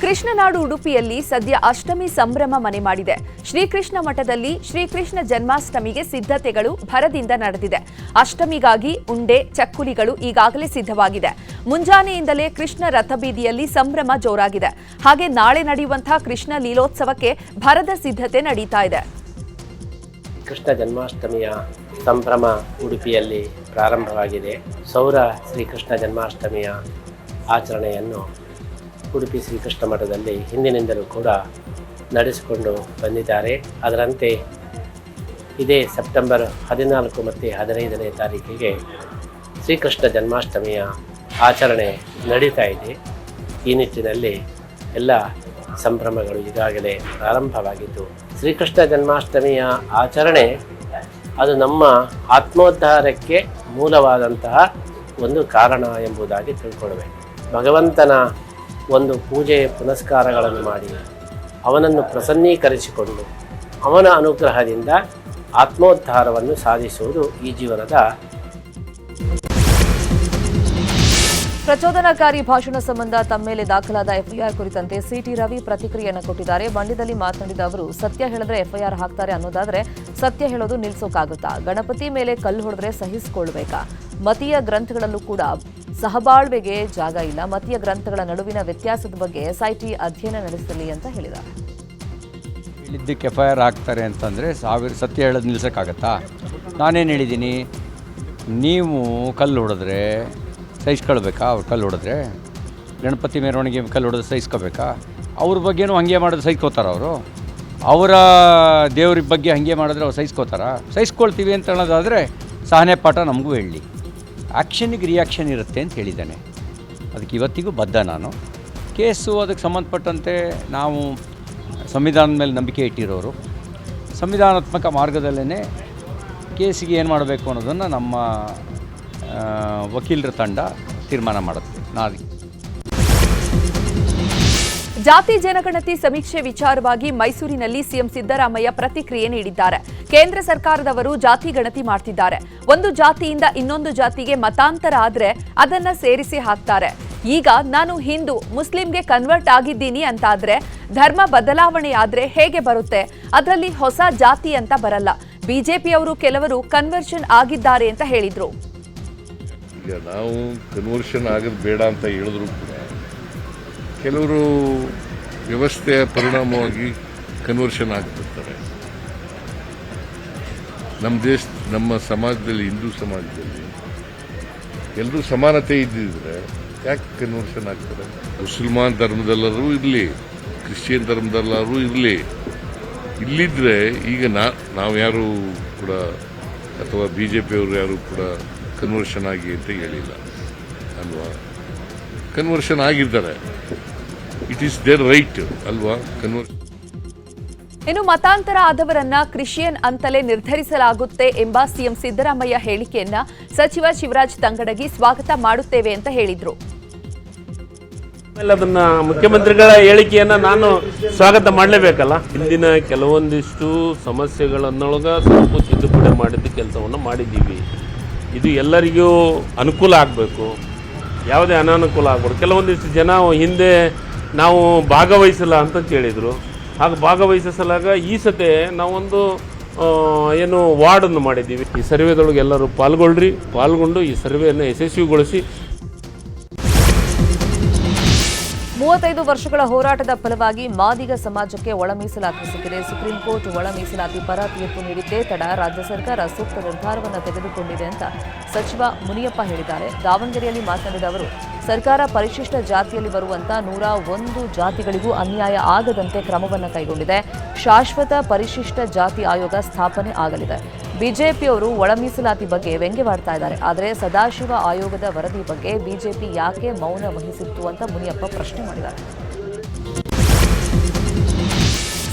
ಕೃಷ್ಣನಾಡು ಉಡುಪಿಯಲ್ಲಿ ಸದ್ಯ ಅಷ್ಟಮಿ ಸಂಭ್ರಮ ಮನೆ ಮಾಡಿದೆ. ಶ್ರೀಕೃಷ್ಣ ಮಠದಲ್ಲಿ ಶ್ರೀಕೃಷ್ಣ ಜನ್ಮಾಷ್ಟಮಿಗೆ ಸಿದ್ಧತೆಗಳು ಭರದಿಂದ ನಡೆದಿದೆ. ಅಷ್ಟಮಿಗಾಗಿ ಉಂಡೆ ಚಕ್ಕುಲಿಗಳು ಈಗಾಗಲೇ ಸಿದ್ಧವಾಗಿದೆ. ಮುಂಜಾನೆಯಿಂದಲೇ ಕೃಷ್ಣ ರಥಬೀದಿಯಲ್ಲಿ ಸಂಭ್ರಮ ಜೋರಾಗಿದೆ. ಹಾಗೆ ನಾಳೆ ನಡೆಯುವಂತಹ ಕೃಷ್ಣ ಲೀಲೋತ್ಸವಕ್ಕೆ ಭರದ ಸಿದ್ಧತೆ ನಡೀತಾ ಇದೆ. ಕೃಷ್ಣ ಜನ್ಮಾಷ್ಟಮಿಯ ಸಂಭ್ರಮ ಉಡುಪಿಯಲ್ಲಿ ಪ್ರಾರಂಭವಾಗಿದೆ. ಸೌರ ಶ್ರೀಕೃಷ್ಣ ಜನ್ಮಾಷ್ಟಮಿಯ ಆಚರಣೆಯನ್ನು ಉಡುಪಿ ಶ್ರೀಕೃಷ್ಣ ಮಠದಲ್ಲಿ ಹಿಂದಿನಿಂದಲೂ ಕೂಡ ನಡೆಸಿಕೊಂಡು ಬಂದಿದ್ದಾರೆ. ಅದರಂತೆ ಇದೇ ಸೆಪ್ಟೆಂಬರ್ 14 ಮತ್ತು 15ನೇ ತಾರೀಕಿಗೆ ಶ್ರೀಕೃಷ್ಣ ಜನ್ಮಾಷ್ಟಮಿಯ ಆಚರಣೆ ನಡೀತಾ ಇದೆ. ಈ ನಿಟ್ಟಿನಲ್ಲಿ ಎಲ್ಲ ಸಂಭ್ರಮಗಳು ಈಗಾಗಲೇ ಪ್ರಾರಂಭವಾಗಿದ್ದು, ಶ್ರೀಕೃಷ್ಣ ಜನ್ಮಾಷ್ಟಮಿಯ ಆಚರಣೆ ಅದು ನಮ್ಮ ಆತ್ಮೋದ್ಧಾರಕ್ಕೆ ಮೂಲವಾದಂತಹ ಒಂದು ಕಾರಣ ಎಂಬುದಾಗಿ ತಿಳ್ಕೊಳ್ಬೇಕು. ಭಗವಂತನ ಒಂದು ಪೂಜೆ ಪುನಸ್ಕಾರಗಳನ್ನು ಮಾಡಿ ಅವನನ್ನು ಪ್ರಸನ್ನೀಕರಿಸಿಕೊಂಡು ಅವನ ಅನುಗ್ರಹದಿಂದ ಆತ್ಮೋದ್ಧಾರವನ್ನು ಸಾಧಿಸುವುದು ಈ ಜೀವನದ. ಪ್ರಚೋದನಾಕಾರಿ ಭಾಷಣ ಸಂಬಂಧ ತಮ್ಮ ಮೇಲೆ ದಾಖಲಾದ ಎಫ್ಐಆರ್ ಕುರಿತಂತೆ ಸಿಟಿ ರವಿ ಪ್ರತಿಕ್ರಿಯೆಯನ್ನು ಕೊಟ್ಟಿದ್ದಾರೆ. ಮಂಡ್ಯದಲ್ಲಿ ಮಾತನಾಡಿದ ಅವರು, ಸತ್ಯ ಹೇಳಿದ್ರೆ ಎಫ್ಐಆರ್ ಹಾಕ್ತಾರೆ ಅನ್ನೋದಾದ್ರೆ ಸತ್ಯ ಹೇಳೋದು ನಿಲ್ಸೋಕ್ಕಾಗುತ್ತಾ? ಗಣಪತಿ ಮೇಲೆ ಕಲ್ಲು ಹೊಡೆದ್ರೆ ಸಹಿಸಿಕೊಳ್ಬೇಕಾ? ಮತೀಯ ಗ್ರಂಥಗಳಲ್ಲೂ ಕೂಡ ಸಹಬಾಳ್ವೆಗೆ ಜಾಗ ಇಲ್ಲ. ಮತೀಯ ಗ್ರಂಥಗಳ ನಡುವಿನ ವ್ಯತ್ಯಾಸದ ಬಗ್ಗೆ ಎಸ್ಐಟಿ ಅಧ್ಯಯನ ನಡೆಸಲಿ ಅಂತ ಹೇಳಿದ್ದಾರೆ. ಹೇಳಿದ್ದಕ್ಕೆ ಎಫ್ಐಆರ್ ಹಾಕ್ತಾರೆ ಅಂತಂದರೆ ಸತ್ಯ ಹೇಳೋದು ನಿಲ್ಸೋಕ್ಕಾಗತ್ತಾ? ನಾನೇನು ಹೇಳಿದ್ದೀನಿ, ನೀವು ಕಲ್ಲು ಹೊಡೆದ್ರೆ ಸಹಿಸ್ಕೊಳ್ಬೇಕಾ? ಅವ್ರು ಕಲ್ಲು ಹೊಡೆದ್ರೆ ಗಣಪತಿ ಮೆರವಣಿಗೆ ಕಲ್ಲು ಹೊಡೆದ್ರೆ ಸಹಿಸ್ಕೋಬೇಕಾ? ಅವ್ರ ಬಗ್ಗೆನೂ ಹಾಗೆ ಮಾಡೋದು ಸಹಿಸ್ಕೋತಾರ? ಅವರು ಅವರ ದೇವ್ರ ಬಗ್ಗೆ ಹಾಗೆ ಮಾಡಿದ್ರೆ ಅವ್ರು ಸಹಿಸ್ಕೊಳ್ತೀವಿ ಅಂತ ಹೇಳೋದಾದರೆ ಸಹನೆ ಪಾಠ ನಮಗೂ ಹೇಳಲಿ. ಆ್ಯಕ್ಷನಿಗೆ ರಿಯಾಕ್ಷನ್ ಇರುತ್ತೆ ಅಂತ ಹೇಳಿದ್ದಾನೆ. ಅದಕ್ಕೆ ಇವತ್ತಿಗೂ ಬದ್ಧ ನಾನು. ಕೇಸು ಅದಕ್ಕೆ ಸಂಬಂಧಪಟ್ಟಂತೆ ನಾವು ಸಂವಿಧಾನದ ಮೇಲೆ ನಂಬಿಕೆ ಇಟ್ಟಿರೋರು, ಸಂವಿಧಾನಾತ್ಮಕ ಮಾರ್ಗದಲ್ಲೇ ಕೇಸಿಗೆ ಏನು ಮಾಡಬೇಕು ಅನ್ನೋದನ್ನು ನಮ್ಮ ವಕೀಲರ ತಂಡ ತೀರ್ಮಾನ ಮಾಡುತ್ತೆ. ಜಾತಿ ಜನಗಣತಿ ಸಮೀಕ್ಷೆ ವಿಚಾರವಾಗಿ ಮೈಸೂರಿನಲ್ಲಿ ಸಿಎಂ ಸಿದ್ದರಾಮಯ್ಯ ಪ್ರತಿಕ್ರಿಯೆ ನೀಡಿದ್ದಾರೆ. ಕೇಂದ್ರ ಸರ್ಕಾರದವರು ಜಾತಿ ಗಣತಿ ಮಾಡ್ತಿದ್ದಾರೆ. ಒಂದು ಜಾತಿಯಿಂದ ಇನ್ನೊಂದು ಜಾತಿಗೆ ಮತಾಂತರ ಆದ್ರೆ ಅದನ್ನ ಸೇರಿಸಿ ಹಾಕ್ತಾರೆ. ಈಗ ನಾನು ಹಿಂದೂ ಮುಸ್ಲಿಂಗೆ ಕನ್ವರ್ಟ್ ಆಗಿದ್ದೀನಿ ಅಂತಾದ್ರೆ ಧರ್ಮ ಬದಲಾವಣೆ ಆದ್ರೆ ಹೇಗೆ ಬರುತ್ತೆ? ಅದರಲ್ಲಿ ಹೊಸ ಜಾತಿ ಅಂತ ಬರಲ್ಲ. ಬಿಜೆಪಿಯವರು ಕೆಲವರು ಕನ್ವರ್ಷನ್ ಆಗಿದ್ದಾರೆ ಅಂತ ಹೇಳಿದ್ರು. ಈಗ ನಾವು ಕನ್ವರ್ಷನ್ ಆಗೋದು ಬೇಡ ಅಂತ ಹೇಳಿದ್ರು ಕೂಡ ಕೆಲವರು ವ್ಯವಸ್ಥೆಯ ಪರಿಣಾಮವಾಗಿ ಕನ್ವರ್ಷನ್ ಆಗ್ತಿರ್ತಾರೆ. ನಮ್ಮ ಸಮಾಜದಲ್ಲಿ, ಹಿಂದೂ ಸಮಾಜದಲ್ಲಿ ಎಲ್ಲರೂ ಸಮಾನತೆ ಇದ್ದಿದ್ರೆ ಯಾಕೆ ಕನ್ವರ್ಷನ್ ಆಗ್ತಾರೆ? ಮುಸಲ್ಮಾನ್ ಧರ್ಮದಲ್ಲರೂ ಇರಲಿ, ಕ್ರಿಶ್ಚಿಯನ್ ಧರ್ಮದಲ್ಲರೂ ಇರಲಿ, ಇಲ್ಲಿದ್ರೆ ಈಗ ನಾವು ಯಾರು ಕೂಡ ಅಥವಾ ಬಿಜೆಪಿಯವರು ಯಾರು ಕೂಡ ಕನ್ವರ್ಷನ್ ಆಗಿ ಅಂತ ಹೇಳಿಲ್ಲ ಅಲ್ವಾ? ಕನ್ವರ್ಷನ್ ಆಗಿದ್ದಾರೆ, ಇಟ್ ಈಸ್ ದೇರ್ ರೈಟ್ ಅಲ್ವಾ? ಇನ್ನು ಮತಾಂತರ ಆದವರನ್ನ ಕ್ರಿಶ್ಚಿಯನ್ ಅಂತಲೇ ನಿರ್ಧರಿಸಲಾಗುತ್ತೆ ಎಂಬ ಸಿಎಂ ಸಿದ್ದರಾಮಯ್ಯ ಹೇಳಿಕೆಯನ್ನ ಸಚಿವ ಶಿವರಾಜ್ ತಂಗಡಗಿ ಸ್ವಾಗತ ಮಾಡುತ್ತೇವೆ ಅಂತ ಹೇಳಿದ್ರು. ಅದನ್ನ ಮುಖ್ಯಮಂತ್ರಿಗಳ ಹೇಳಿಕೆಯನ್ನ ನಾನು ಸ್ವಾಗತ ಮಾಡಲೇಬೇಕಲ್ಲ. ಹಿಂದಿನ ಕೆಲವೊಂದಿಷ್ಟು ಸಮಸ್ಯೆಗಳನ್ನೊಳಗ ಸ್ವಲ್ಪ ತಿದ್ದುಪಡಿ ಮಾಡಿದ ಕೆಲಸವನ್ನು ಮಾಡಿದ್ದೀವಿ. ಇದು ಎಲ್ಲರಿಗೂ ಅನುಕೂಲ ಆಗಬೇಕು, ಯಾವುದೇ ಅನಾನುಕೂಲ ಆಗ್ಬಾರ್ದು. ಕೆಲವೊಂದಿಷ್ಟು ಜನ ಹಿಂದೆ ನಾವು ಭಾಗವಹಿಸಲ್ಲ ಅಂತ ಕೇಳಿದರು. ಹಾಗೆ ಭಾಗವಹಿಸಲಾಗ ಈ ಸತೆ ನಾವೊಂದು ವಾರ್ಡನ್ನು ಮಾಡಿದ್ದೀವಿ. ಈ ಸರ್ವೆದೊಳಗೆ ಎಲ್ಲರೂ ಪಾಲ್ಗೊಂಡು ಈ ಸರ್ವೆಯನ್ನು ಯಶಸ್ವಿಗೊಳಿಸಿ 35 ವರ್ಷಗಳ ಹೋರಾಟದ ಫಲವಾಗಿ ಮಾದಿಗ ಸಮಾಜಕ್ಕೆ ಒಳ ಮೀಸಲಾತಿ ಸಿಕ್ಕಿದೆ. ಸುಪ್ರೀಂ ಕೋರ್ಟ್ ಒಳ ಮೀಸಲಾತಿ ಪರ ತೀರ್ಪು ನೀಡಿದ್ದೇ ತಡ ರಾಜ್ಯ ಸರ್ಕಾರ ಸೂಕ್ತ ನಿರ್ಧಾರವನ್ನು ತೆಗೆದುಕೊಂಡಿದೆ ಅಂತ ಸಚಿವ ಮುನಿಯಪ್ಪ ಹೇಳಿದ್ದಾರೆ. ದಾವಣಗೆರೆಯಲ್ಲಿ ಮಾತನಾಡಿದ ಅವರು, ಸರ್ಕಾರ ಪರಿಶಿಷ್ಟ ಜಾತಿಯಲ್ಲಿ ಬರುವಂತಹ 101 ಜಾತಿಗಳಿಗೂ ಅನ್ಯಾಯ ಆಗದಂತೆ ಕ್ರಮವನ್ನು ಕೈಗೊಂಡಿದೆ. ಶಾಶ್ವತ ಪರಿಶಿಷ್ಟ ಜಾತಿ ಆಯೋಗ ಸ್ಥಾಪನೆ ಆಗಲಿದೆ. ಬಿಜೆಪಿಯವರು ಒಳ ಮೀಸಲಾತಿ ಬಗ್ಗೆ ವ್ಯಂಗ್ಯವಾಡ್ತಾ ಇದ್ದಾರೆ. ಆದರೆ ಸದಾಶಿವ ಆಯೋಗದ ವರದಿ ಬಗ್ಗೆ ಬಿಜೆಪಿ ಯಾಕೆ ಮೌನ ವಹಿಸಿತ್ತು ಅಂತ ಮುನಿಯಪ್ಪ ಪ್ರಶ್ನೆ ಮಾಡಿದ್ದಾರೆ.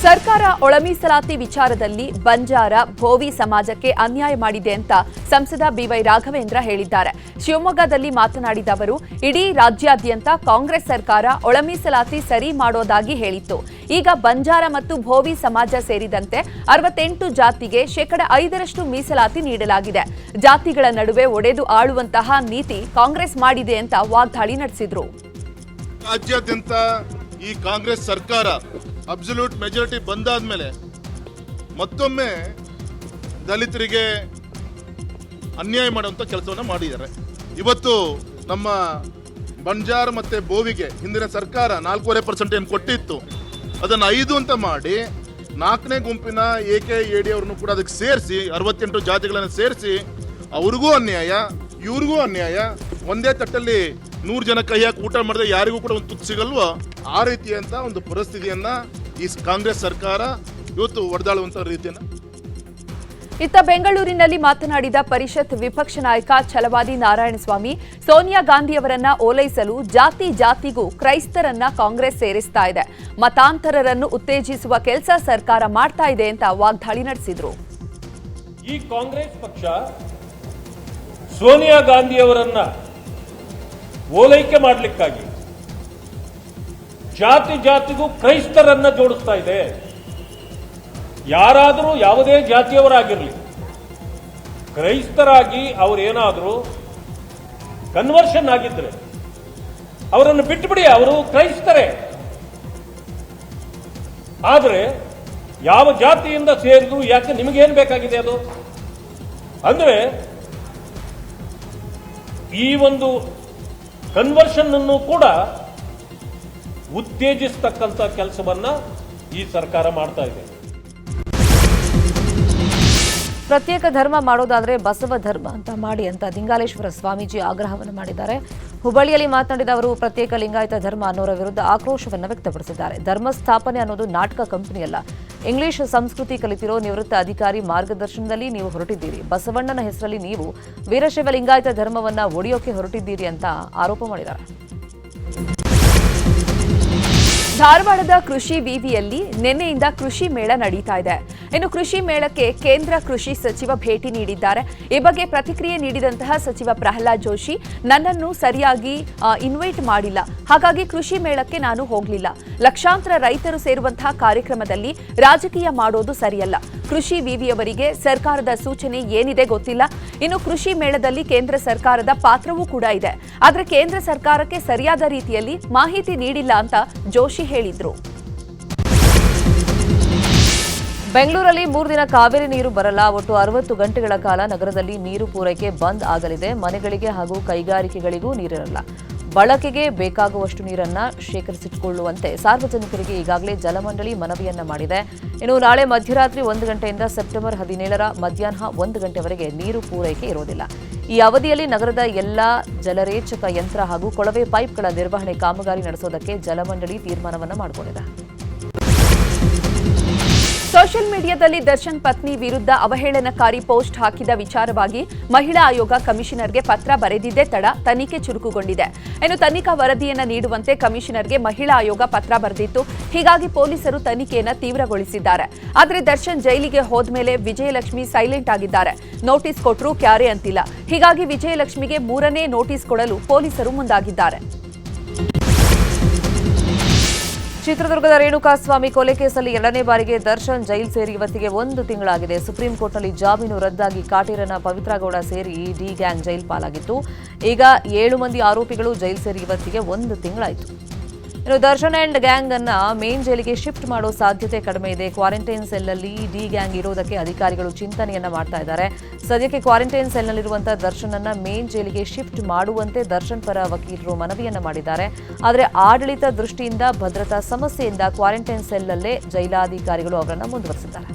ಸರ್ಕಾರ ಒಳ ಮೀಸಲಾತಿ ವಿಚಾರದಲ್ಲಿ ಬಂಜಾರ ಭೋವಿ ಸಮಾಜಕ್ಕೆ ಅನ್ಯಾಯ ಮಾಡಿದೆ ಅಂತ ಸಂಸದ ಬಿವೈ ರಾಘವೇಂದ್ರ ಹೇಳಿದ್ದಾರೆ. ಶಿವಮೊಗ್ಗದಲ್ಲಿ ಮಾತನಾಡಿದ ಅವರು, ಇಡೀ ರಾಜ್ಯಾದ್ಯಂತ ಕಾಂಗ್ರೆಸ್ ಸರ್ಕಾರ ಒಳ ಮೀಸಲಾತಿ ಸರಿ ಮಾಡೋದಾಗಿ ಹೇಳಿತ್ತು. ಈಗ ಬಂಜಾರ ಮತ್ತು ಭೋವಿ ಸಮಾಜ ಸೇರಿದಂತೆ 68 ಜಾತಿಗೆ 5% ಮೀಸಲಾತಿ ನೀಡಲಾಗಿದೆ. ಜಾತಿಗಳ ನಡುವೆ ಒಡೆದು ಆಳುವಂತಹ ನೀತಿ ಕಾಂಗ್ರೆಸ್ ಮಾಡಿದೆ ಅಂತ ವಾಗ್ದಾಳಿ ನಡೆಸಿದ್ರು. ರಾಜ್ಯಾದ್ಯಂತ ಈ ಕಾಂಗ್ರೆಸ್ ಸರ್ಕಾರ ಅಬ್ಸಲ್ಯೂಟ್ ಮೆಜಾರಿಟಿ ಬಂದಾದ್ಮೇಲೆ ಮತ್ತೊಮ್ಮೆ ದಲಿತರಿಗೆ ಅನ್ಯಾಯ ಮಾಡುವಂಥ ಕೆಲಸವನ್ನು ಮಾಡಿದ್ದಾರೆ. ಇವತ್ತು ನಮ್ಮ ಬಂಜಾರ ಮತ್ತು ಬೋವಿಗೆ ಹಿಂದಿನ ಸರ್ಕಾರ 4.5% ಏನು ಕೊಟ್ಟಿತ್ತು ಅದನ್ನು 5 ಅಂತ ಮಾಡಿ 4ನೇ ಗುಂಪಿನ AKAD ಅವ್ರನ್ನು ಕೂಡ ಅದಕ್ಕೆ ಸೇರಿಸಿ 68 ಜಾತಿಗಳನ್ನು ಸೇರಿಸಿ ಅವ್ರಿಗೂ ಅನ್ಯಾಯ ಇವ್ರಿಗೂ ಅನ್ಯಾಯ. ಒಂದೇ ತಟ್ಟಲ್ಲಿ 100 ಜನ ಕೈ ಹಾಕಿ ಊಟ ಮಾಡಿದ್ರೆ ಯಾರಿಗೂ ಕೂಡ ಒಂದು ತುತ್ತು ಸಿಗಲ್ವೋ ಆ ರೀತಿಯಂತ ಒಂದು ಪರಿಸ್ಥಿತಿಯನ್ನ ಈ ಕಾಂಗ್ರೆಸ್ ಸರ್ಕಾರ ಇವತ್ತು ಒಡೆದಾಳುವಂತ ರೀತಿಯನ್ನ. ಇತ್ತ ಬೆಂಗಳೂರಿನಲ್ಲಿ ಮಾತನಾಡಿದ ಪರಿಷತ್ ವಿಪಕ್ಷ ನಾಯಕ ಛಲವಾದಿ ನಾರಾಯಣಸ್ವಾಮಿ, ಸೋನಿಯಾ ಗಾಂಧಿಯವರನ್ನ ಓಲೈಸಲು ಜಾತಿ ಜಾತಿಗೂ ಕ್ರೈಸ್ತರನ್ನ ಕಾಂಗ್ರೆಸ್ ಸೇರಿಸ್ತಾ ಇದೆ, ಮತಾಂತರರನ್ನು ಉತ್ತೇಜಿಸುವ ಕೆಲಸ ಸರ್ಕಾರ ಮಾಡ್ತಾ ಇದೆ ಅಂತ ವಾಗ್ದಾಳಿ ನಡೆಸಿದ್ರು. ಈ ಕಾಂಗ್ರೆಸ್ ಪಕ್ಷ ಸೋನಿಯಾ ಗಾಂಧಿಯವರನ್ನ ಓಲೈಕೆ ಮಾಡಲಿಕ್ಕಾಗಿ ಜಾತಿ ಜಾತಿಗೂ ಕ್ರೈಸ್ತರನ್ನ ಜೋಡಿಸ್ತಾ ಇದೆ. ಯಾರಾದರೂ ಯಾವುದೇ ಜಾತಿಯವರಾಗಿರಲಿ, ಕ್ರೈಸ್ತರಾಗಿ ಅವರೇನಾದರೂ ಕನ್ವರ್ಷನ್ ಆಗಿದ್ರೆ ಅವರನ್ನು ಬಿಟ್ಟುಬಿಡಿ, ಅವರು ಕ್ರೈಸ್ತರೇ. ಆದರೆ ಯಾವ ಜಾತಿಯಿಂದ ಸೇರಿದ್ರು ಯಾಕೆ ನಿಮಗೇನು ಬೇಕಾಗಿದೆ ಅದು? ಅಂದ್ರೆ ಈ ಒಂದು ಕನ್ವರ್ಷನ್ ಅನ್ನು ಕೂಡ ಉತ್ತೇಜಿಸತಕ್ಕಂಥ ಕೆಲಸವನ್ನ ಈ ಸರ್ಕಾರ ಮಾಡ್ತಾ ಇದೆ. ಪ್ರತ್ಯೇಕ ಧರ್ಮ ಮಾಡೋದಾದ್ರೆ ಬಸವ ಧರ್ಮ ಅಂತ ಮಾಡಿ ಅಂತ ದಿಂಗಾಲೇಶ್ವರ ಸ್ವಾಮೀಜಿ ಆಗ್ರಹವನ್ನು ಮಾಡಿದ್ದಾರೆ. ಹುಬ್ಬಳ್ಳಿಯಲ್ಲಿ ಮಾತನಾಡಿದ ಅವರು ಪ್ರತ್ಯೇಕ ಲಿಂಗಾಯತ ಧರ್ಮ ಅನ್ನೋರ ವಿರುದ್ಧ ಆಕ್ರೋಶವನ್ನು ವ್ಯಕ್ತಪಡಿಸಿದ್ದಾರೆ. ಧರ್ಮ ಸ್ಥಾಪನೆ ಅನ್ನೋದು ನಾಟಕ ಕಂಪನಿಯಲ್ಲ. ಇಂಗ್ಲಿಷ್ ಸಂಸ್ಕೃತಿ ಕಲಿತಿರೋ ನಿವೃತ್ತ ಅಧಿಕಾರಿ ಮಾರ್ಗದರ್ಶನದಲ್ಲಿ ನೀವು ಹೊರಟಿದ್ದೀರಿ. ಬಸವಣ್ಣನ ಹೆಸರಲ್ಲಿ ನೀವು ವೀರಶೈವ ಲಿಂಗಾಯತ ಧರ್ಮವನ್ನ ಒಡೆಯೋಕೆ ಹೊರಟಿದ್ದೀರಿ ಅಂತ ಆರೋಪ ಮಾಡಿದ್ದಾರೆ. ಧಾರವಾಡದ ಕೃಷಿ ವಿವಿಯಲ್ಲಿ ನಿನ್ನೆಯಿಂದ ಕೃಷಿ ಮೇಳ ನಡೀತಾ ಇದೆ. ಇನ್ನು ಕೃಷಿ ಮೇಳಕ್ಕೆ ಕೇಂದ್ರ ಕೃಷಿ ಸಚಿವ ಭೇಟಿ ನೀಡಿದ್ದಾರೆ. ಈ ಬಗ್ಗೆ ಪ್ರತಿಕ್ರಿಯೆ ನೀಡಿದಂತಹ ಸಚಿವ ಪ್ರಹ್ಲಾದ್ ಜೋಶಿ, ನನ್ನನ್ನು ಸರಿಯಾಗಿ ಇನ್ವೈಟ್ ಮಾಡಿಲ್ಲ, ಹಾಗಾಗಿ ಕೃಷಿ ಮೇಳಕ್ಕೆ ನಾನು ಹೋಗಲಿಲ್ಲ. ಲಕ್ಷಾಂತರ ರೈತರು ಸೇರುವಂತಹ ಕಾರ್ಯಕ್ರಮದಲ್ಲಿ ರಾಜಕೀಯ ಮಾಡೋದು ಸರಿಯಲ್ಲ. ಕೃಷಿ ವಿವಿಯವರಿಗೆ ಸರ್ಕಾರದ ಸೂಚನೆ ಏನಿದೆ ಗೊತ್ತಿಲ್ಲ. ಇನ್ನು ಕೃಷಿ ಮೇಳದಲ್ಲಿ ಕೇಂದ್ರ ಸರ್ಕಾರದ ಪಾತ್ರವೂ ಕೂಡ ಇದೆ. ಆದರೆ ಕೇಂದ್ರ ಸರ್ಕಾರಕ್ಕೆ ಸರಿಯಾದ ರೀತಿಯಲ್ಲಿ ಮಾಹಿತಿ ನೀಡಿಲ್ಲ ಅಂತ ಜೋಶಿ ಹೇಳಿದ್ರು. ಬೆಂಗಳೂರಲ್ಲಿ 3 ದಿನ ಕಾವೇರಿ ನೀರು ಬರಲ್ಲ. ಒಟ್ಟು 60 ಗಂಟೆಗಳ ಕಾಲ ನಗರದಲ್ಲಿ ನೀರು ಪೂರೈಕೆ ಬಂದ್ ಆಗಲಿದೆ. ಮನೆಗಳಿಗೆ ಹಾಗೂ ಕೈಗಾರಿಕೆಗಳಿಗೂ ನೀರಿರಲ್ಲ. ಬಳಕೆಗೆ ಬೇಕಾಗುವಷ್ಟು ನೀರನ್ನು ಶೇಖರಿಸಿಟ್ಟುಕೊಳ್ಳುವಂತೆ ಸಾರ್ವಜನಿಕರಿಗೆ ಈಗಾಗಲೇ ಜಲಮಂಡಳಿ ಮನವಿಯನ್ನ ಮಾಡಿದೆ. ಇನ್ನು ನಾಳೆ ಮಧ್ಯರಾತ್ರಿ 1 ಗಂಟೆಯಿಂದ ಸೆಪ್ಟೆಂಬರ್ 17ರ ಮಧ್ಯಾಹ್ನ 1 ಗಂಟೆವರೆಗೆ ನೀರು ಪೂರೈಕೆ ಇರೋದಿಲ್ಲ. ಈ ಅವಧಿಯಲ್ಲಿ ನಗರದ ಎಲ್ಲಾ ಜಲರೇಚಕ ಯಂತ್ರ ಹಾಗೂ ಕೊಳವೆ ಪೈಪ್ಗಳ ನಿರ್ವಹಣೆ ಕಾಮಗಾರಿ ನಡೆಸೋದಕ್ಕೆ ಜಲಮಂಡಳಿ ತೀರ್ಮಾನವನ್ನು ಮಾಡಿಕೊಂಡಿದೆ. ಸೋಷಿಯಲ್ ಮೀಡಿಯಾದಲ್ಲಿ ದರ್ಶನ್ ಪತ್ನಿ ವಿರುದ್ಧ ಅವಹೇಳನಕಾರಿ ಪೋಸ್ಟ್ ಹಾಕಿದ ವಿಚಾರವಾಗಿ ಮಹಿಳಾ ಆಯೋಗ ಕಮಿಷನರ್ಗೆ ಪತ್ರ ಬರೆದಿದ್ದೇ ತಡ ತನಿಖೆ ಚುರುಕುಗೊಂಡಿದೆ. ಇನ್ನು ತನಿಖಾ ವರದಿಯನ್ನ ನೀಡುವಂತೆ ಕಮಿಷನರ್ಗೆ ಮಹಿಳಾ ಆಯೋಗ ಪತ್ರ ಬರೆದಿತ್ತು. ಹೀಗಾಗಿ ಪೊಲೀಸರು ತನಿಖೆಯನ್ನ ತೀವ್ರಗೊಳಿಸಿದ್ದಾರೆ. ಆದರೆ ದರ್ಶನ್ ಜೈಲಿಗೆ ಹೋದ್ಮೇಲೆ ವಿಜಯಲಕ್ಷ್ಮಿ ಸೈಲೆಂಟ್ ಆಗಿದ್ದಾರೆ. ನೋಟಿಸ್ ಕೊಟ್ಟರೂ ಕ್ಯಾರೆ ಅಂತಿಲ್ಲ. ಹೀಗಾಗಿ ವಿಜಯಲಕ್ಷ್ಮಿಗೆ 3ನೇ ನೋಟಿಸ್ ಕೊಡಲು ಪೊಲೀಸರು ಮುಂದಾಗಿದ್ದಾರೆ. ಚಿತ್ರದುರ್ಗದ ರೇಣುಕಾಸ್ವಾಮಿ ಕೊಲೆ ಕೇಸಲ್ಲಿ 2ನೇ ಬಾರಿಗೆ ದರ್ಶನ್ ಜೈಲು ಸೇರಿ ಇವತ್ತಿಗೆ 1 ತಿಂಗಳಾಗಿದೆ. ಸುಪ್ರೀಂ ಕೋರ್ಟ್ನಲ್ಲಿ ಜಾಮೀನು ರದ್ದಾಗಿ ಕಾಟೇರನ ಪವಿತ್ರಗೌಡ ಸೇರಿ ಡಿ ಗ್ಯಾಂಗ್ ಜೈಲು ಪಾಲಾಗಿತ್ತು. ಈಗ 7 ಮಂದಿ ಆರೋಪಿಗಳು ಜೈಲು ಸೇರಿ ಇವತ್ತಿಗೆ 1 ತಿಂಗಳಾಯಿತು. ಇನ್ನು ದರ್ಶನ್ ಅಂಡ್ ಗ್ಯಾಂಗ್ ಅನ್ನ ಮೇನ್ ಜೈಲಿಗೆ ಶಿಫ್ಟ್ ಮಾಡೋ ಸಾಧ್ಯತೆ ಕಡಿಮೆ ಇದೆ. ಕ್ವಾರಂಟೈನ್ ಸೆಲ್ನಲ್ಲಿ ಡಿ ಗ್ಯಾಂಗ್ ಇರೋದಕ್ಕೆ ಅಧಿಕಾರಿಗಳು ಚಿಂತನೆಯನ್ನ ಮಾಡ್ತಾ ಇದ್ದಾರೆ. ಸದ್ಯಕ್ಕೆ ಕ್ವಾರಂಟೈನ್ ಸೆಲ್ನಲ್ಲಿರುವಂತಹ ದರ್ಶನ್ ಅನ್ನ ಮೇನ್ ಜೈಲಿಗೆ ಶಿಫ್ಟ್ ಮಾಡುವಂತೆ ದರ್ಶನ್ ಪರ ವಕೀಲರು ಮನವಿಯನ್ನ ಮಾಡಿದ್ದಾರೆ. ಆದರೆ ಆಡಳಿತ ದೃಷ್ಟಿಯಿಂದ ಭದ್ರತಾ ಸಮಸ್ಯೆಯಿಂದ ಕ್ವಾರಂಟೈನ್ ಸೆಲ್ನಲ್ಲೇ ಜೈಲಾಧಿಕಾರಿಗಳು ಅವರನ್ನು ಮುಂದುವರೆಸಿದ್ದಾರೆ.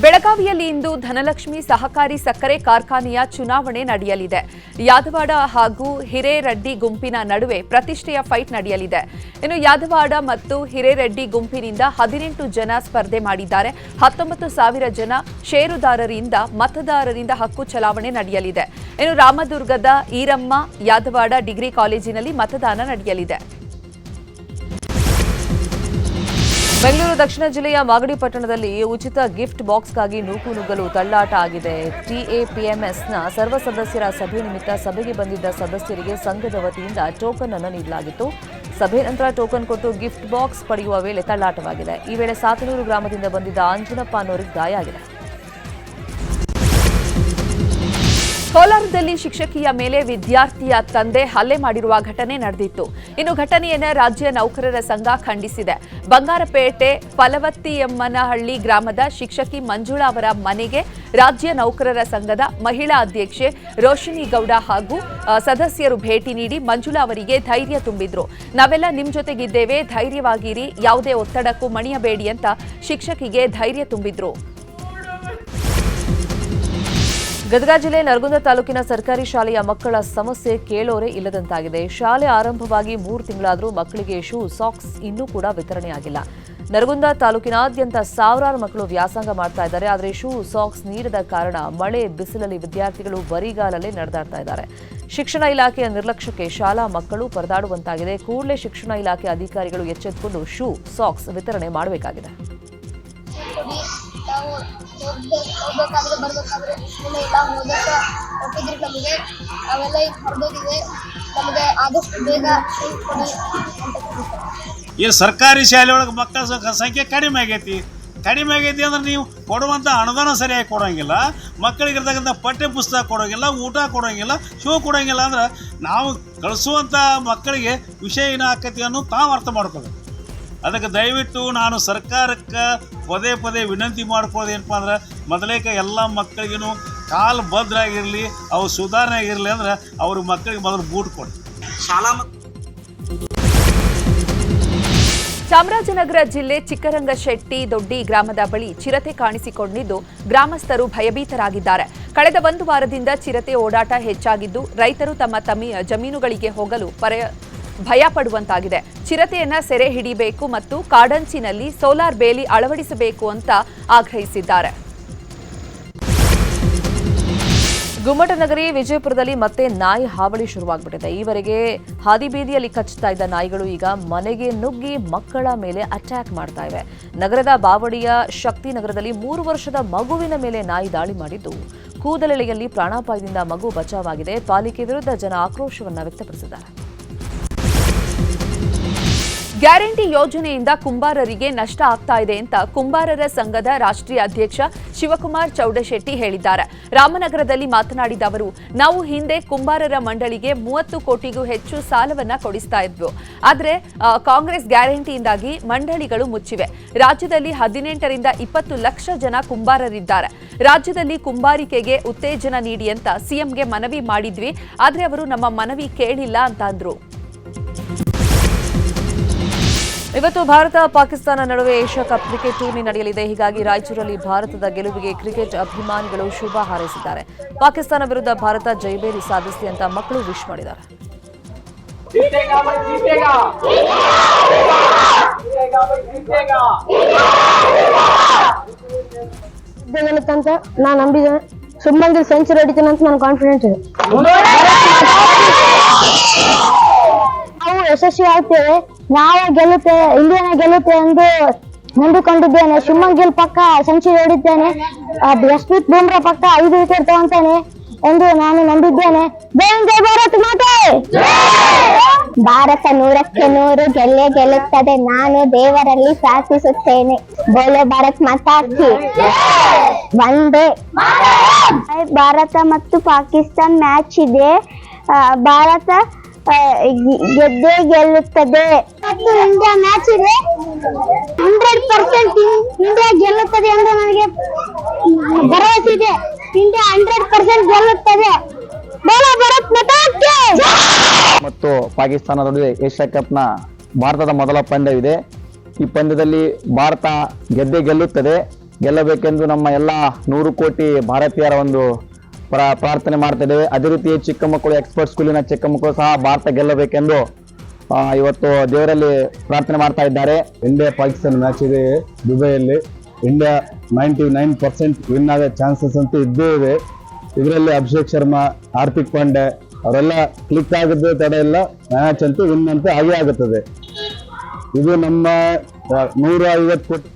ಬೆಳಗಾವಿಯಲ್ಲಿ ಇಂದು ಧನಲಕ್ಷ್ಮಿ ಸಹಕಾರಿ ಸಕ್ಕರೆ ಕಾರ್ಖಾನೆಯ ಚುನಾವಣೆ ನಡೆಯಲಿದೆ. ಯಾದವಾಡ ಹಾಗೂ ಹಿರೇರೆಡ್ಡಿ ಗುಂಪಿನ ನಡುವೆ ಪ್ರತಿಷ್ಠೆಯ ಫೈಟ್ ನಡೆಯಲಿದೆ. ಇನ್ನು ಯಾದವಾಡ ಮತ್ತು ಹಿರೇರೆಡ್ಡಿ ಗುಂಪಿನಿಂದ 18 ಜನ ಸ್ಪರ್ಧೆ ಮಾಡಿದ್ದಾರೆ. 19,000 ಜನ ಷೇರುದಾರರಿಂದ ಮತದಾರರಿಂದ ಹಕ್ಕು ಚಲಾವಣೆ ನಡೆಯಲಿದೆ. ಇನ್ನು ರಾಮದುರ್ಗದ ಈರಮ್ಮ ಯಾದವಾಡ ಡಿಗ್ರಿ ಕಾಲೇಜಿನಲ್ಲಿ ಮತದಾನ ನಡೆಯಲಿದೆ. ಬೆಂಗಳೂರು ದಕ್ಷಿಣ ಜಿಲ್ಲೆಯ ಮಾಗಡಿ ಪಟ್ಟಣದಲ್ಲಿ ಉಚಿತ ಗಿಫ್ಟ್ ಬಾಕ್ಸ್ಗಾಗಿ ನೂಕುನುಗ್ಗಲು ತಳ್ಳಾಟ ಆಗಿದೆ. ಟಿಎಪಿಎಂಎಸ್ನ ಸರ್ವ ಸದಸ್ಯರ ಸಭೆ ನಿಮಿತ್ತ ಸಭೆಗೆ ಬಂದಿದ್ದ ಸದಸ್ಯರಿಗೆ ಸಂಘದ ವತಿಯಿಂದ ಟೋಕನ್ ಅನ್ನು ನೀಡಲಾಗಿತ್ತು. ಸಭೆ ನಂತರ ಟೋಕನ್ ಕೊಟ್ಟು ಗಿಫ್ಟ್ ಬಾಕ್ಸ್ ಪಡೆಯುವ ವೇಳೆ ತಳ್ಳಾಟವಾಗಿದೆ. ಈ ವೇಳೆ ಸಾತನೂರು ಗ್ರಾಮದಿಂದ ಬಂದಿದ್ದ ಅಂಜನಪ್ಪ ಅನ್ನೋರಿಗೆ ಗಾಯ ಆಗಿದೆ. ಕೋಲಾರದಲ್ಲಿ ಶಿಕ್ಷಕಿಯ ಮೇಲೆ ವಿದ್ಯಾರ್ಥಿಯ ತಂದೆ ಹಲ್ಲೆ ಮಾಡಿರುವ ಘಟನೆ ನಡೆದಿತ್ತು. ಇನ್ನು ಘಟನೆಯನ್ನು ರಾಜ್ಯ ನೌಕರರ ಸಂಘ ಖಂಡಿಸಿದೆ. ಬಂಗಾರಪೇಟೆ ಫಲವತ್ತಿಯಮ್ಮನಹಳ್ಳಿ ಗ್ರಾಮದ ಶಿಕ್ಷಕಿ ಮಂಜುಳಾ ಅವರ ಮನೆಗೆ ರಾಜ್ಯ ನೌಕರರ ಸಂಘದ ಮಹಿಳಾ ಅಧ್ಯಕ್ಷೆ ರೋಶಿನಿ ಗೌಡ ಹಾಗೂ ಸದಸ್ಯರು ಭೇಟಿ ನೀಡಿ ಮಂಜುಳಾ ಅವರಿಗೆ ಧೈರ್ಯ ತುಂಬಿದ್ರು. ನಾವೆಲ್ಲ ನಿಮ್ ಜೊತೆಗಿದ್ದೇವೆ, ಧೈರ್ಯವಾಗಿರಿ, ಯಾವುದೇ ಒತ್ತಡಕ್ಕೂ ಮಣಿಯಬೇಡಿ ಅಂತ ಶಿಕ್ಷಕಿಗೆ ಧೈರ್ಯ ತುಂಬಿದ್ರು. ಗದಗ ಜಿಲ್ಲೆ ನರಗುಂದ ತಾಲೂಕಿನ ಸರ್ಕಾರಿ ಶಾಲೆಯ ಮಕ್ಕಳ ಸಮಸ್ಯೆ ಕೇಳೋರೇ ಇಲ್ಲದಂತಾಗಿದೆ. ಶಾಲೆ ಆರಂಭವಾಗಿ 3 ತಿಂಗಳಾದರೂ ಮಕ್ಕಳಿಗೆ ಶೂ, ಸಾಕ್ಸ್ ಇನ್ನೂ ಕೂಡ ವಿತರಣೆಯಾಗಿಲ್ಲ. ನರಗುಂದ ತಾಲೂಕಿನಾದ್ಯಂತ ಸಾವಿರಾರು ಮಕ್ಕಳು ವ್ಯಾಸಂಗ ಮಾಡ್ತಾ ಇದ್ದಾರೆ. ಆದರೆ ಶೂ, ಸಾಕ್ಸ್ ನೀಡದ ಕಾರಣ ಮಳೆ ಬಿಸಿಲಲ್ಲಿ ವಿದ್ಯಾರ್ಥಿಗಳು ಬರಿಗಾಲಲ್ಲೇ ನಡೆದಾಡ್ತಾ ಇದ್ದಾರೆ. ಶಿಕ್ಷಣ ಇಲಾಖೆಯ ನಿರ್ಲಕ್ಷ್ಯಕ್ಕೆ ಶಾಲಾ ಮಕ್ಕಳು ಪರದಾಡುವಂತಾಗಿದೆ. ಕೂಡಲೇ ಶಿಕ್ಷಣ ಇಲಾಖೆ ಅಧಿಕಾರಿಗಳು ಎಚ್ಚೆತ್ತುಕೊಂಡು ಶೂ, ಸಾಕ್ಸ್ ವಿತರಣೆ ಮಾಡಬೇಕಾಗಿದೆ. ಹೋಗ್ಬೇಕಾದ್ರೆ ಬರ್ಬೇಕಾದ್ರೆ ಸ್ಕೂಲ್ ಎಲ್ಲ ಓದಕ್ಕೆ ಕೊಟ್ಟಿದ್ರು ನಮಗೆ. ಅವೆಲ್ಲ ಈಗ ಹೊರದೋಗಿದೆ. ನಮಗೆ ಆದಷ್ಟು ಬೇಗ ಕೊಡಿ ಅಂತ. ಈ ಸರ್ಕಾರಿ ಶಾಲೆ ಒಳಗೆ ಮಕ್ಕಳ ಸಂಖ್ಯೆ ಕಡಿಮೆ ಆಗೈತಿ ಅಂದ್ರೆ ನೀವು ಕೊಡುವಂಥ ಅನುದಾನ ಸರಿಯಾಗಿ ಕೊಡೋಂಗಿಲ್ಲ, ಮಕ್ಕಳಿಗೆ ಇರ್ತಕ್ಕಂಥ ಪಠ್ಯ ಪುಸ್ತಕ ಕೊಡೋಂಗಿಲ್ಲ, ಊಟ ಕೊಡೋಂಗಿಲ್ಲ, ಶೂ ಕೊಡೋಂಗಿಲ್ಲ. ಅಂದ್ರೆ ನಾವು ಕಳಿಸುವಂಥ ಮಕ್ಕಳಿಗೆ ವಿಷಯ ಏನಾಕತಿ ಅನ್ನೋ ತಾವು ಅರ್ಥ ಮಾಡ್ಕೋಬೇಕು. ಅದಕ್ಕೆ ದಯವಿಟ್ಟು ನಾನು ಸರ್ಕಾರಕ್ಕೆ ಪದೇ ಪದೇ ವಿನಂತಿ ಮಾಡ್ಕೊಳ್ಳೋದು ಏನಪ್ಪ ಅಂದ್ರೆ, ಮೊದಲೇಕ ಎಲ್ಲ ಮಕ್ಕಳಿಗೂ ಕಾಲು ಭದ್ರಾಗಿರಲಿ, ಅವು ಸುಧಾರಣೆ ಆಗಿರಲಿ ಅಂದ್ರೆ ಅವ್ರ ಮಕ್ಕಳಿಗೆ ಮೊದಲು ಬೂಟ್ ಕೊಡಿ. ಚಾಮರಾಜನಗರ ಜಿಲ್ಲೆ ಚಿಕ್ಕರಂಗಶೆಟ್ಟಿ ದೊಡ್ಡಿ ಗ್ರಾಮದ ಬಳಿ ಚಿರತೆ ಕಾಣಿಸಿಕೊಂಡಿದ್ದು ಗ್ರಾಮಸ್ಥರು ಭಯಭೀತರಾಗಿದ್ದಾರೆ. ಕಳೆದ 1 ವಾರದಿಂದ ಚಿರತೆ ಓಡಾಟ ಹೆಚ್ಚಾಗಿದ್ದು ರೈತರು ತಮ್ಮ ಜಮೀನುಗಳಿಗೆ ಹೋಗಲು ಭಯ ಪಡುವಂತಾಗಿದೆ. ಚಿರತೆಯನ್ನ ಸೆರೆ ಹಿಡಿಯಬೇಕು ಮತ್ತು ಕಾಡಂಚಿನಲ್ಲಿ ಸೋಲಾರ್ ಬೇಲಿ ಅಳವಡಿಸಬೇಕು ಅಂತ ಆಗ್ರಹಿಸಿದ್ದಾರೆ. ಗುಮ್ಮಟನಗರಿ ವಿಜಯಪುರದಲ್ಲಿ ಮತ್ತೆ ನಾಯಿ ಹಾವಳಿ ಶುರುವಾಗ್ಬಿಟ್ಟಿದೆ. ಈವರೆಗೆ ಹಾದಿಬೀದಿಯಲ್ಲಿ ಕಚ್ಚುತ್ತಾ ಇದ್ದ ನಾಯಿಗಳು ಈಗ ಮನೆಗೆ ನುಗ್ಗಿ ಮಕ್ಕಳ ಮೇಲೆ ಅಟ್ಯಾಕ್ ಮಾಡ್ತಾ ಇವೆ. ನಗರದ ಬಾವಡಿಯ ಶಕ್ತಿನಗರದಲ್ಲಿ 3 ವರ್ಷದ ಮಗುವಿನ ಮೇಲೆ ನಾಯಿ ದಾಳಿ ಮಾಡಿದ್ದು ಕೂದಲೆಳೆಯಲ್ಲಿ ಪ್ರಾಣಾಪಾಯದಿಂದ ಮಗು ಬಚಾವಾಗಿದೆ. ಪಾಲಿಕೆ ವಿರುದ್ಧ ಜನ ಆಕ್ರೋಶವನ್ನ ವ್ಯಕ್ತಪಡಿಸಿದ್ದಾರೆ. ಗ್ಯಾರಂಟಿ ಯೋಜನೆಯಿಂದ ಕುಂಬಾರರಿಗೆ ನಷ್ಟ ಆಗ್ತಾ ಇದೆ ಅಂತ ಕುಂಬಾರರ ಸಂಘದ ರಾಷ್ಟ್ರೀಯ ಅಧ್ಯಕ್ಷ ಶಿವಕುಮಾರ್ ಚೌಡಶೆಟ್ಟಿ ಹೇಳಿದ್ದಾರೆ. ರಾಮನಗರದಲ್ಲಿ ಮಾತನಾಡಿದ ಅವರು, ನಾವು ಹಿಂದೆ ಕುಂಬಾರರ ಮಂಡಳಿಗೆ 30 ಕೋಟಿಗೂ ಹೆಚ್ಚು ಸಾಲವನ್ನ ಕೊಡಿಸ್ತಾ ಇದ್ವು. ಆದರೆ ಕಾಂಗ್ರೆಸ್ ಗ್ಯಾರಂಟಿಯಿಂದಾಗಿ ಮಂಡಳಿಗಳು ಮುಚ್ಚಿವೆ. ರಾಜ್ಯದಲ್ಲಿ 18ರಿಂದ 20 ಲಕ್ಷ ಜನ ಕುಂಬಾರರಿದ್ದಾರೆ. ರಾಜ್ಯದಲ್ಲಿ ಕುಂಬಾರಿಕೆಗೆ ಉತ್ತೇಜನ ನೀಡಿ ಅಂತ ಸಿಎಂಗೆ ಮನವಿ ಮಾಡಿದ್ವಿ, ಆದರೆ ಅವರು ನಮ್ಮ ಮನವಿ ಕೇಳಿಲ್ಲ ಅಂತ ಅಂದ್ರು. ಇವತ್ತು ಭಾರತ ಪಾಕಿಸ್ತಾನ ನಡುವೆ ಏಷ್ಯಾ ಕಪ್ ಕ್ರಿಕೆಟ್ ಟೂರ್ನಿ ನಡೆಯಲಿದೆ. ಹೀಗಾಗಿ ರಾಯಚೂರಲ್ಲಿ ಭಾರತದ ಗೆಲುವಿಗೆ ಕ್ರಿಕೆಟ್ ಅಭಿಮಾನಿಗಳು ಶುಭ ಹಾರೈಸಿದ್ದಾರೆ. ಪಾಕಿಸ್ತಾನ ವಿರುದ್ಧ ಭಾರತ ಜಯಬೇರಿ ಸಾಧಿಸಲಿ ಅಂತ ಮಕ್ಕಳು ವಿಶ್ ಮಾಡಿದ್ದಾರೆ. ನಾನು ನಂಬಿದ್ದೇನೆ. ಶುಭ್ಮನ್ ಗಿಲ್ ಸೆಂಚುರಿ ಹೊಡಿತಾನೆ ಅಂತ ನಾನು ಕಾನ್ಫಿಡೆಂಟ್ ಇದೆ. ನಾವು ಯಶಸ್ವಿ ಆಗ್ತೇವೆ, ನಾವು ಗೆಲ್ಲುತ್ತೇವೆ, ಇಂಡಿಯಾನ ಗೆಲ್ಲುತ್ತೆ ಎಂದು ನಂಬಿಕೊಂಡಿದ್ದೇನೆ. ಶುಭ್ಮನ್ ಗಿಲ್ ಪಕ್ಕ ಸೆಂಚುರಿ ಹೊಡಿದ್ದೇನೆ, ಜಸ್ಪ್ರೀತ್ ಬುಮ್ರಾ ಪಕ್ಕ 5 ವಿಕೆಟ್ ತಗೊಂತಾನೆ ಎಂದು ನಾನು ನಂಬಿದ್ದೇನೆ. ಭಾರತ್ ಮಾತೆ! ಭಾರತ 100ಕ್ಕೆ 100 ಗೆಲ್ಲುತ್ತದೆ. ನಾನು ದೇವರಲ್ಲಿ ಪ್ರಾರ್ಥಿಸುತ್ತೇನೆ. ಬೋಲೆ ಭಾರತ್ ಮಾತಾ ಕಿ ವಂದೇ. ಭಾರತ ಮತ್ತು ಪಾಕಿಸ್ತಾನ ಮ್ಯಾಚ್ ಇದೆ. ಭಾರತ ಗೆದ್ದೇ ಗೆಲ್ಲುತ್ತದೆ. ಮತ್ತು ಇಂಡಿಯಾ ಮ್ಯಾಚ್ ಇದೆ. 100% ಇಂಡಿಯಾ ಗೆಲ್ಲುತ್ತದೆ ಎಂದು ನನಗೆ ಭರವಸೆ ಇದೆ. ಇಂಡಿಯಾ 100% ಗೆಲ್ಲುತ್ತದೆ. ಮತ್ತು ಪಾಕಿಸ್ತಾನ ನಡುವೆ ಏಷ್ಯಾ ಕಪ್ನ ಭಾರತದ ಮೊದಲ ಪಂದ್ಯವಿದೆ. ಈ ಪಂದ್ಯದಲ್ಲಿ ಭಾರತ ಗೆದ್ದೇ ಗೆಲ್ಲುತ್ತದೆ. ಗೆಲ್ಲಬೇಕೆಂದು ನಮ್ಮ ಎಲ್ಲ 100 ಕೋಟಿ ಭಾರತೀಯರ ಒಂದು ಪ್ರಾರ್ಥನೆ ಮಾಡ್ತಿದ್ದೇವೆ. ಅದೇ ರೀತಿ ಚಿಕ್ಕ ಮಕ್ಕಳು, ಎಕ್ಸ್ಪರ್ಟ್ ಸ್ಕೂಲಿನ ಚಿಕ್ಕ ಮಕ್ಕಳು ಸಹ ಭಾರತ ಗೆಲ್ಲಬೇಕೆಂದು ಇವತ್ತು ದೇವರಲ್ಲಿ ಪ್ರಾರ್ಥನೆ ಮಾಡ್ತಾ ಇದ್ದಾರೆ. ಇಂಡಿಯಾ ಪಾಕಿಸ್ತಾನ ಮ್ಯಾಚ್ ಇದೆ ದುಬೈಯಲ್ಲಿ. ಇಂಡಿಯಾ 99% ವಿನ್ ಆಗೋ ಚಾನ್ಸಸ್ ಅಂತೂ ಇದ್ದೇ ಇದೆ. ಇದರಲ್ಲಿ ಅಭಿಷೇಕ್ ಶರ್ಮಾ, ಹಾರ್ದಿಕ್ ಪಾಂಡ್ಯ ಅವರೆಲ್ಲ ಕ್ಲಿಕ್ ಆಗಿದ್ದು ತಡ ಇಲ್ಲ. ಮ್ಯಾಚ್ ಅಂತೂ ವಿನ್ ಅಂತೂ ಆಗೇ ಆಗುತ್ತದೆ. ಇದು ನಮ್ಮ 150 ಕೋಟಿ